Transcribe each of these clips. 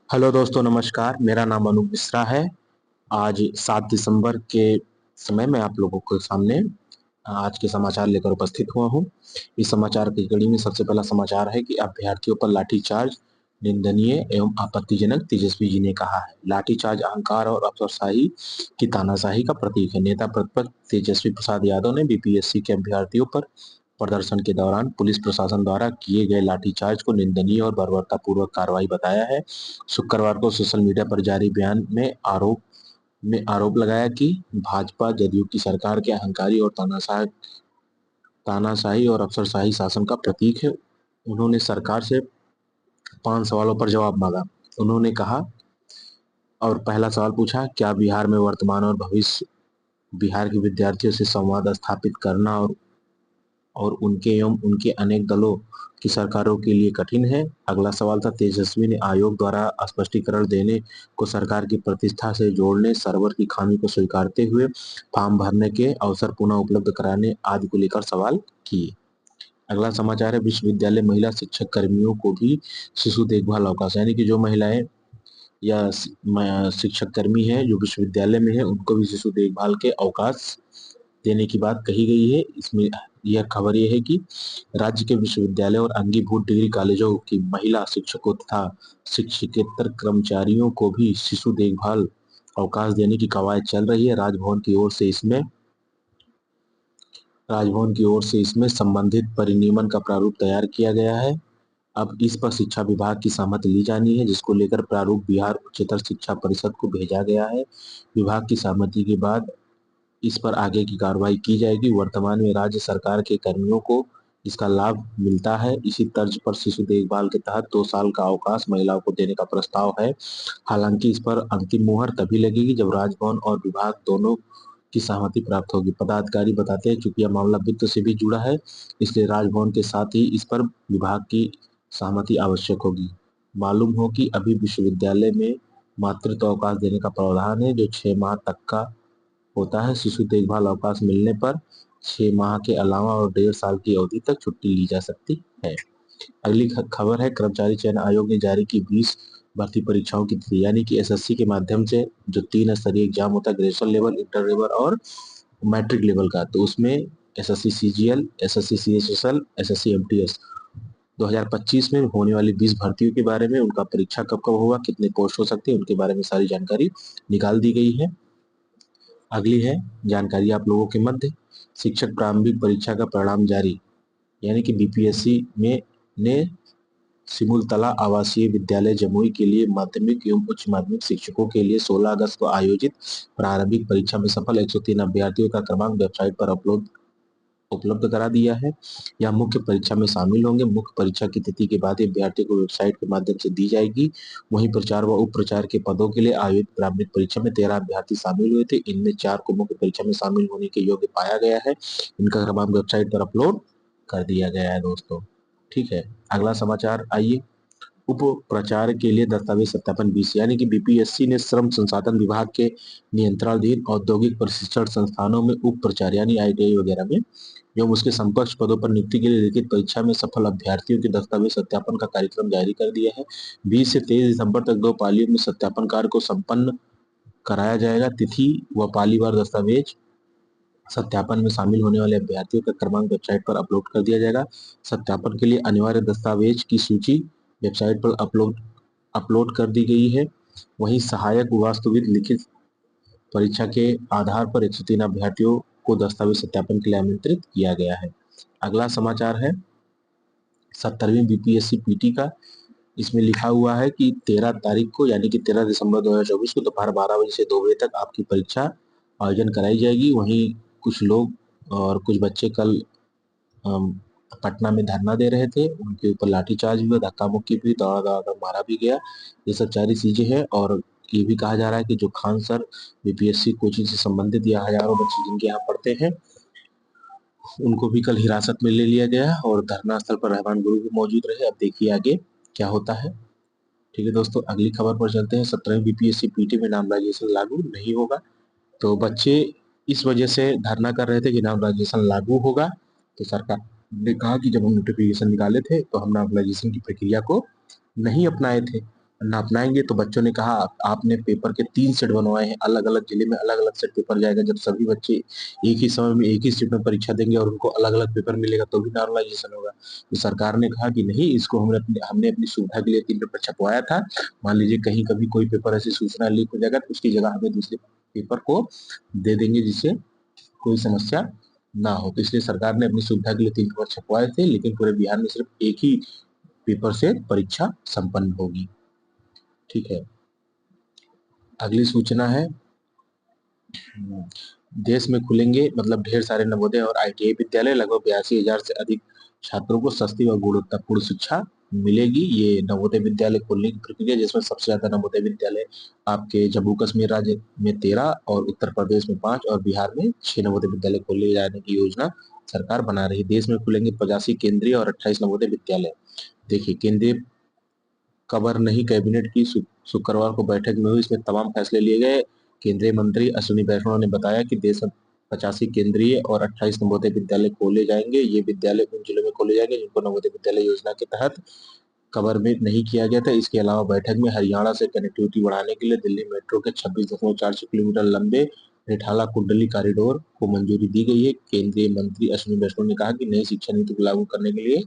Hello दोस्तों, नमस्कार। मेरा नाम अनूप मिश्रा है। आज 7 दिसंबर के समय मैं आप लोगों के सामने आज के समाचार लेकर उपस्थित हुआ हूं। इस समाचार की कड़ी में सबसे पहला समाचार है कि अभ्यर्थियों पर लाठीचार्ज निंदनीय एवं आपत्तिजनक, तेजस्वी जी ने कहा है। लाठीचार्ज अहंकार और अफसरशाही की तानाशाही का प्रतीक है। नेता प्रतिपक्ष तेजस्वी प्रसाद यादव ने बीपीएससी के अभ्यर्थियों पर प्रदर्शन के दौरान पुलिस प्रशासन द्वारा किए गए लाठीचार्ज को निंदनीय और बर्बरतापूर्वक कार्रवाई बताया है। शुक्रवार को सोशल मीडिया पर जारी बयान में आरोप लगाया कि भाजपा जदयू की सरकार के अहंकारी और तानाशाही और अफसरशाही शासन का प्रतीक है। उन्होंने सरकार से 5 सवालों पर जवाब मांगा। उन्होंने कहा और पहला सवाल पूछा, क्या बिहार में वर्तमान और भविष्य बिहार के विद्यार्थियों से संवाद स्थापित करना और उनके एवं उनके अनेक दलों की सरकारों के लिए कठिन है? अगला सवाल था, तेजस्वी ने आयोग द्वारा स्पष्टीकरण देने को सरकार की प्रतिष्ठा से जोड़ने, सर्वर की खामी को स्वीकारते हुए फॉर्म भरने के अवसर पुनः उपलब्ध कराने आदि को लेकर सवाल किए। अगला समाचार है, विश्वविद्यालय महिला शिक्षक कर्मियों को भी शिशु देखभाल अवकाश, यानी कि जो महिलाएं या शिक्षक कर्मी हैं जो विश्वविद्यालय में है, उनको भी शिशु देखभाल के अवकाश देने की बात कही गई है। इसमें यह खबर यह है कि राज्य के विश्वविद्यालय और अंगीभूत डिग्री कॉलेजों की महिला शिक्षकों तथा शिक्षकेतर कर्मचारियों को भी शिशु देखभाल अवकाश देने की कवायद चल रही है। राजभवन की ओर से इसमें संबंधित परिनियमन का प्रारूप तैयार किया गया है। अब इस पर शिक्षा विभाग की सहमति ली जानी है, जिसको लेकर प्रारूप बिहार उच्चतर शिक्षा परिषद को भेजा गया है। विभाग की सहमति के बाद इस पर आगे की कार्रवाई की जाएगी। वर्तमान में राज्य सरकार के कर्मियों को इसका लाभ मिलता है। इसी तर्ज पर शिशु देखभाल के तहत 2 साल का अवकाश महिलाओं को देने का प्रस्ताव है। हालांकि इस पर अंतिम मुहर तभी लगेगी जब राजभवन और विभाग दोनों की सहमति प्राप्त होगी। पदाधिकारी बताते हैं, चूंकि यह मामला वित्त से भी जुड़ा है, इसलिए राजभवन के साथ ही इस पर विभाग की सहमति आवश्यक होगी। मालूम हो कि अभी विश्वविद्यालय में मातृत्व अवकाश देने का प्रावधान है, जो 6 माह तक का होता है। शिशु देखभाल अवकाश मिलने पर 6 माह के अलावा और 1.5 साल की अवधि तक छुट्टी ली जा सकती है। अगली खबर है, कर्मचारी चयन आयोग ने जारी की 20 भर्ती परीक्षाओं की तिथि, यानी कि एसएससी के माध्यम से जो 3 स्तरीय एग्जाम होता है, ग्रेजुएशन लेवल, इंटर लेवल और मैट्रिक लेवल का, तो उसमें SSC CGL, SSC CHSL, SSC MTS 2025 में होने वाली 20 भर्तियों के बारे में, उनका परीक्षा कब कब होगा, कितने पोस्ट हो सकते हैं, उनके बारे में सारी जानकारी निकाल दी गई है। अगली है जानकारी आप लोगों के मध्य, शिक्षक प्रारंभिक परीक्षा का परिणाम जारी, यानी कि बीपीएससी में ने सिमुलतला आवासीय विद्यालय जमुई के लिए माध्यमिक एवं उच्च माध्यमिक शिक्षकों के लिए 16 अगस्त को आयोजित प्रारंभिक परीक्षा में सफल 103 अभ्यर्थियों का क्रमांक वेबसाइट पर उपलब्ध करा दिया है। यह मुख्य परीक्षा में शामिल होंगे। मुख्य परीक्षा की तिथि के बाद अभ्यर्थी को वेबसाइट के माध्यम से दी जाएगी। वहीं प्रचार व उप प्रचार के पदों के लिए आयोजित प्रारंभिक परीक्षा में 13 अभ्यर्थी शामिल हुए थे। इनमें 4 को मुख्य परीक्षा में शामिल होने के योग्य पाया गया है। इनका क्रमांक वेबसाइट पर अपलोड कर दिया गया है दोस्तों। ठीक है, अगला समाचार आइए, उप प्रचार के लिए दस्तावेज सत्यापन 20, यानी कि बीपीएससी ने श्रम संसाधन विभाग के नियंत्रणाधीन औद्योगिक प्रशिक्षण संस्थानों में उप प्रचार यानी आईटीआई वगैरह में एवं उसके समकक्ष पदों पर नियुक्ति के लिए लिखित परीक्षा में सफल अभ्यर्थियों के दस्तावेज सत्यापन का कार्यक्रम जारी कर दिया है। 20 से 23 दिसंबर तक 2 पालियों में सत्यापन कार्य को संपन्न कराया जाएगा। तिथि व पालीवार दस्तावेज सत्यापन में शामिल होने वाले अभ्यर्थियों का क्रमांक वेबसाइट पर अपलोड कर दिया जाएगा। सत्यापन के लिए अनिवार्य दस्तावेज की सूची वेबसाइट पर अपलोड कर दी गई है। वहीं सहायक वास्तुविद लिखित परीक्षा के आधार पर 103 अभ्यर्थियों को दस्तावेज सत्यापन के लिए आमंत्रित किया गया है। अगला समाचार है 70वीं बीपीएससी पीटी का। इसमें लिखा हुआ है कि 13 तारीख को, यानी कि 13 दिसंबर 2024 को दोपहर 12 बजे से 2 बजे तक आपकी परीक्षा आयोजन कराई जाएगी। वहीं कुछ लोग और कुछ बच्चे कल पटना में धरना दे रहे थे, उनके ऊपर लाठीचार्ज हुआ, धक्का मुक्की भी, दौड़ा दौड़ा कर मारा भी गया। ये सब सारी चीजें हैं। और ये भी कहा जा रहा है कि जो खान सर बीपीएससी कोचिंग से संबंधित या हजारों बच्चे जिनके यहाँ पढ़ते हैं, उनको भी कल हिरासत में ले लिया गया और धरना स्थल पर रहमान गुरु भी मौजूद रहे। अब देखिए आगे क्या होता है। ठीक है दोस्तों, अगली खबर पर चलते हैं। 17वीं बीपीएससी पीटी में नामलाइजेशन लागू नहीं होगा। तो बच्चे इस वजह से धरना कर रहे थे कि नामलाइजेशन लागू होगा। तो सरकार ने कहा कि जब हम नोटिफिकेशन निकाले थे तो हम नामलाइजेशन की प्रक्रिया को नहीं अपनाए थे। ना अपनाएंगे। तो बच्चों ने कहा आपने पेपर के 3 सेट बनवाए हैं, अलग अलग जिले में अलग अलग सेट पेपर जाएगा। जब सभी बच्चे एक ही समय में एक ही शिफ्ट में परीक्षा देंगे और उनको अलग अलग पेपर मिलेगा तो भी नॉर्मलाइजेशन होगा। तो सरकार ने कहा कि नहीं, इसको हमने अपनी सुविधा के लिए 3 पेपर छपवाया था। मान लीजिए कहीं कभी कोई पेपर ऐसी सूचना लीक हो जाएगा तो उसकी जगह हमें दूसरे पेपर को दे देंगे जिससे कोई समस्या ना हो। तो इसलिए सरकार ने अपनी सुविधा के लिए 3 पेपर छपवाए थे, लेकिन पूरे बिहार में सिर्फ एक ही पेपर से परीक्षा संपन्न होगी। ठीक है, अगली सूचना है, देश में खुलेंगे मतलब ढेर सारे नवोदय और आईटीआई विद्यालय, लगभग 82,000 से अधिक छात्रों को सस्ती और गुणवत्तापूर्ण शिक्षा मिलेगी। ये नवोदय विद्यालय खोलने की प्रक्रिया, जिसमें सबसे ज्यादा नवोदय विद्यालय आपके जम्मू कश्मीर राज्य में 13 और उत्तर प्रदेश में 5 और बिहार में 6 नवोदय विद्यालय खोले जाने की योजना सरकार बना रही है। देश में खुलेंगे 85 केंद्रीय और 28 नवोदय विद्यालय। देखिए, केंद्रीय कवर नहीं, कैबिनेट की शुक्रवार को बैठक में हुई, इसमें तमाम फैसले लिए गए। केंद्रीय मंत्री अश्विनी वैष्णव ने बताया कि देश में 85 केंद्रीय और 28 नवोदय विद्यालय खोले जाएंगे। ये विद्यालय उन जिलों में खोले जाएंगे जिनको नवोदय विद्यालय योजना के तहत कवर में नहीं किया गया था। इसके अलावा बैठक में हरियाणा से कनेक्टिविटी बढ़ाने के लिए दिल्ली मेट्रो के 26.4 किलोमीटर लंबे रिठाला कुंडली कॉरिडोर को मंजूरी दी गई है। केंद्रीय मंत्री अश्विनी वैष्णव ने कहा कि नई शिक्षा नीति को लागू करने के लिए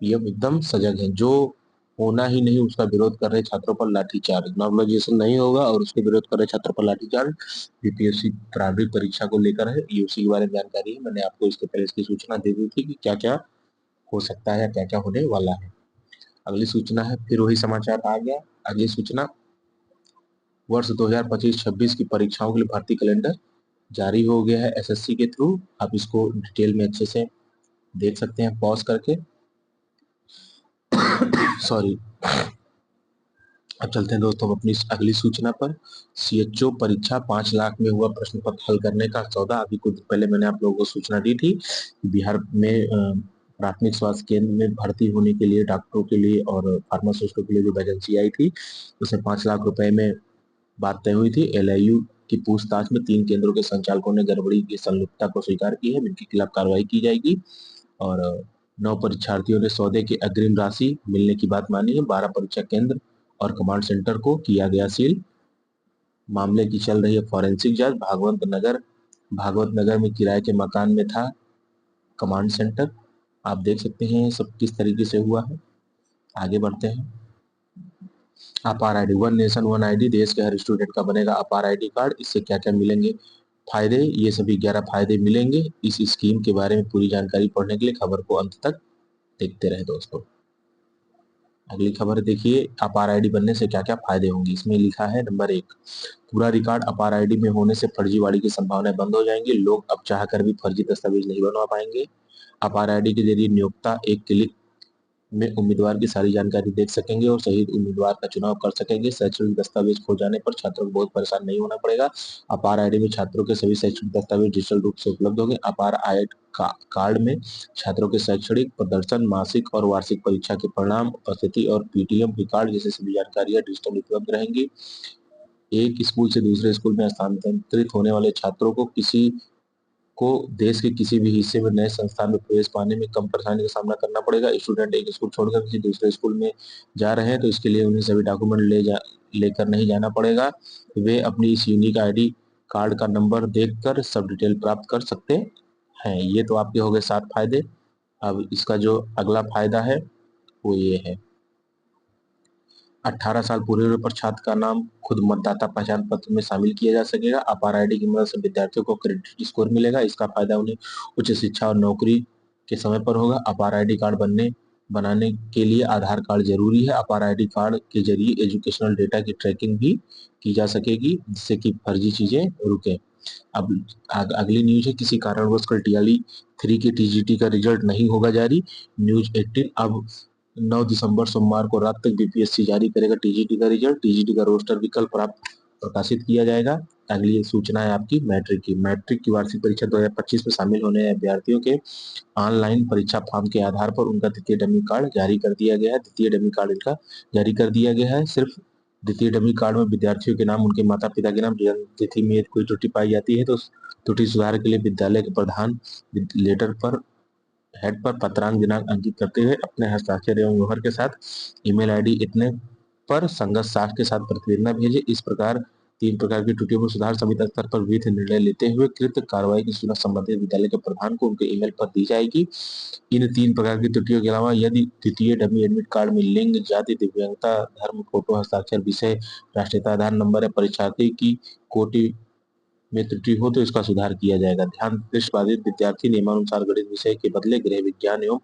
पीएम एकदम सजग है। जो होना ही नहीं उसका विरोध कर रहे छात्रों पर लाठीचार्ज, नॉर्मलाइजेशन नहीं होगा और उसके विरोध कर रहे छात्रों पर लाठीचार्ज। बीपीएससी प्रारंभिक परीक्षा को लेकर है, ये उसी के बारे में जानकारी है। मैंने आपको इसके पहले इसकी सूचना दे दी थी कि क्या क्या हो सकता है या क्या क्या होने वाला है। अगली सूचना है, फिर वही समाचार आ गया। अगली सूचना, वर्ष 2025-26 की परीक्षाओं के लिए भर्ती कैलेंडर जारी हो गया है एसएससी के थ्रू। आप इसको डिटेल में अच्छे से देख सकते हैं पॉज करके। सॉरी। अब चलते हैं दोस्तों अपनी अगली सूचना पर। सीएचओ परीक्षा 5 लाख में हुआ प्रश्न पत्र हल करने का सौदा। अभी कुछ पहले मैंने आप लोगों को सूचना दी थी, बिहार में प्राथमिक स्वास्थ्य केंद्र में भर्ती होने के लिए डॉक्टरों के लिए और फार्मासिस्टों के लिए जो वैकेंसी आई थी उसमें 5 लाख रुपए में बात तय हुई थी। एलआईयू की पूछताछ में 3 केंद्रों के संचालकों ने गड़बड़ी की संलिप्तता को स्वीकार की है, जिनके खिलाफ कार्रवाई की जाएगी। और 9 परीक्षार्थियों ने सौदे की अग्रिम राशि मिलने की बात मानी है। 12 परीक्षा केंद्र और कमांड सेंटर को किया गया सील। मामले की चल रही है फॉरेंसिक जांच। भागवत नगर में किराए के मकान में था कमांड सेंटर। आप देख सकते हैं सब किस तरीके से हुआ है। आगे बढ़ते हैं। अपार ID, one nation one ID, देश के हर स्टूडेंट का बनेगा अपार आईडी कार्ड। इससे क्या क्या मिलेंगे फायदे, ये सभी 11 फायदे मिलेंगे। इस स्कीम के बारे में पूरी जानकारी पढ़ने के लिए खबर को अंत तक देखते रहे दोस्तों। अगली खबर देखिए, अपार आईडी बनने से क्या क्या फायदे होंगे। इसमें लिखा है नंबर 1, पूरा रिकॉर्ड अपार आईडी में होने से फर्जीवाड़ी की संभावनाएं बंद हो जाएंगी। लोग अब चाहकर भी फर्जी दस्तावेज नहीं बनवा पाएंगे। अपार आईडी के जरिए नियोक्ता एक क्लिक में उम्मीदवार की सारी जानकारी देख सकेंगे और सही उम्मीदवार का चुनाव कर सकेंगे। शैक्षणिक दस्तावेज खो जाने पर छात्रों को बहुत परेशान नहीं होना पड़ेगा। अपार आईडी में छात्रों के सभी शैक्षणिक दस्तावेज डिजिटल रूप से उपलब्ध होंगे। अपार आई कार्ड में छात्रों के शैक्षणिक प्रदर्शन, मासिक और वार्षिक परीक्षा के परिणाम, उपस्थिति और पीटीएम रिकॉर्ड जैसे सभी जानकारियां डिजिटल उपलब्ध रहेंगी। एक स्कूल से दूसरे स्कूल में स्थानांतरित होने वाले छात्रों को देश के किसी भी हिस्से में नए संस्थान में प्रवेश पाने में कम परेशानी का सामना करना पड़ेगा। स्टूडेंट एक स्कूल छोड़कर किसी दूसरे स्कूल में जा रहे हैं तो इसके लिए उन्हें सभी डॉक्यूमेंट लेकर नहीं जाना पड़ेगा। वे अपनी इस यूनिक आईडी कार्ड का नंबर देखकर सब डिटेल प्राप्त कर सकते हैं। ये तो आपके हो गए 7 फायदे। अब इसका जो अगला फायदा है वो ये है, 18 साल पूरे होने पर छात्र का नाम खुद मतदाता पहचान पत्र में शामिल किया जा सकेगा। अपार आईडी की मदद से विद्यार्थियों को क्रेडिट स्कोर मिलेगा। इसका फायदा उन्हें उच्च शिक्षा और नौकरी के समय पर होगा। अपार आईडी कार्ड बनाने के लिए आधार कार्ड जरूरी है। अपार आईडी कार्ड के जरिए एजुकेशनल डेटा की ट्रैकिंग भी की जा सकेगी, जिससे कि फर्जी चीजें रुके। अब अगली न्यूज है, किसी कारणवश कल टीआरई 3 के टीजीटी का रिजल्ट नहीं होगा जारी। न्यूज 18, अब 9 दिसंबर सोमवार को रात तक बीपीएससी जारी करेगा टीजीटी का रिजल्ट। टीजीटी का रोस्टर भी कल प्रकाशित किया जाएगा। अगली सूचना है आपकी मैट्रिक की वार्षिक परीक्षा 2025 में शामिल होने वाले अभ्यर्थियों के ऑनलाइन परीक्षा फॉर्म के आधार पर उनका द्वितीय डमी कार्ड जारी कर दिया गया है। द्वितीय डमी कार्ड इनका जारी कर दिया गया है। सिर्फ द्वितीय डमी कार्ड में विद्यार्थियों के नाम, उनके माता पिता के नाम, जन्म तिथि में कोई त्रुटि पाई जाती है तो त्रुटि सुधार के लिए विद्यालय के प्रधान लेटर पर हेड पर पत्रांक दिनांक अंकित करते हुए अपने हस्ताक्षर एवं मुहर के साथ ईमेल आईडी इतने पर संगत साख के साथ प्रतिवेदन भेजे। इस प्रकार 3 प्रकार की त्रुटियों में सुधार समिति स्तर पर विधिक निर्णय लेते हुए कृत कार्रवाई की सूचना संबंधित विद्यालय के प्रधान को उनके ईमेल पर दी जाएगी। इन 3 प्रकार की त्रुटियों के अलावा यदि द्वितीय डमी एडमिट कार्ड में लिंग, जाति, दिव्यांगता, धर्म, फोटो, हस्ताक्षर, विषय, राष्ट्रीयता, आधार नंबर या परीक्षार्थी की कोटि में त्रुटि हो तो इसका सुधार किया जाएगा। ध्यान, निष्पादित विद्यार्थी नियमानुसार गणित विषय के बदले गृह विज्ञान एवं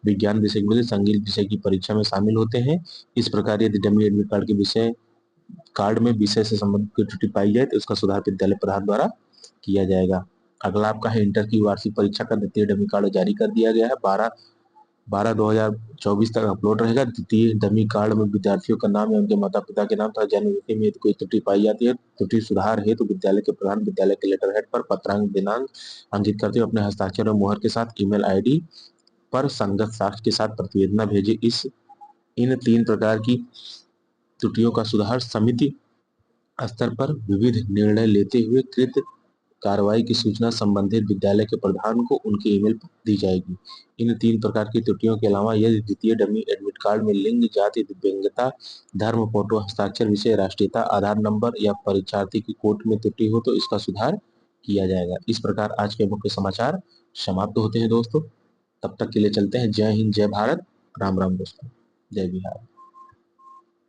विज्ञान विषय के बदले संगीत विषय की परीक्षा में शामिल होते हैं। इस प्रकार यदि डमी एडमिट कार्ड के विषय कार्ड में विषय से संबंधित कोई त्रुटि पाई जाए तो उसका सुधार विद्यालय प्रधान द्वारा किया जाएगा। अगला आपका है इंटर की वार्षिक परीक्षा का द्वितीय डमी कार्ड जारी कर दिया गया है। 12/2024 तक अपलोड रहेगा। द्वितीय डमी कार्ड में विद्यार्थियों का नाम या उनके माता पिता के नाम तथा जन्म तिथि में यदि कोई त्रुटि पाई जाती है, त्रुटि सुधार है तो विद्यालय के प्रधान विद्यालय के लेटर हेड पर पत्रांक दिनांक अंकित करते हुए अपने हस्ताक्षर और मुहर के साथ ईमेल आईडी पर संगत साक्ष्य के साथ प्रतिवेदन भेजे। इन 3 प्रकार की त्रुटियों का सुधार समिति स्तर पर विविध निर्णय लेते हुए कृत कार्रवाई की सूचना संबंधित विद्यालय के प्रधान को उनके ईमेल पर दी जाएगी। इन 3 प्रकार की त्रुटियों के अलावा यदि द्वितीय डमी एडमिट कार्ड में लिंग, जाति, दिव्यांगता, धर्म, फोटो, हस्ताक्षर, विषय, राष्ट्रीयता, आधार नंबर या परीक्षार्थी की कोट में त्रुटि हो तो इसका सुधार किया जाएगा। इस प्रकार आज के मुख्य समाचार समाप्त होते हैं दोस्तों। तब तक के लिए चलते हैं। जय हिंद, जय भारत, राम राम दोस्तों, जय बिहार।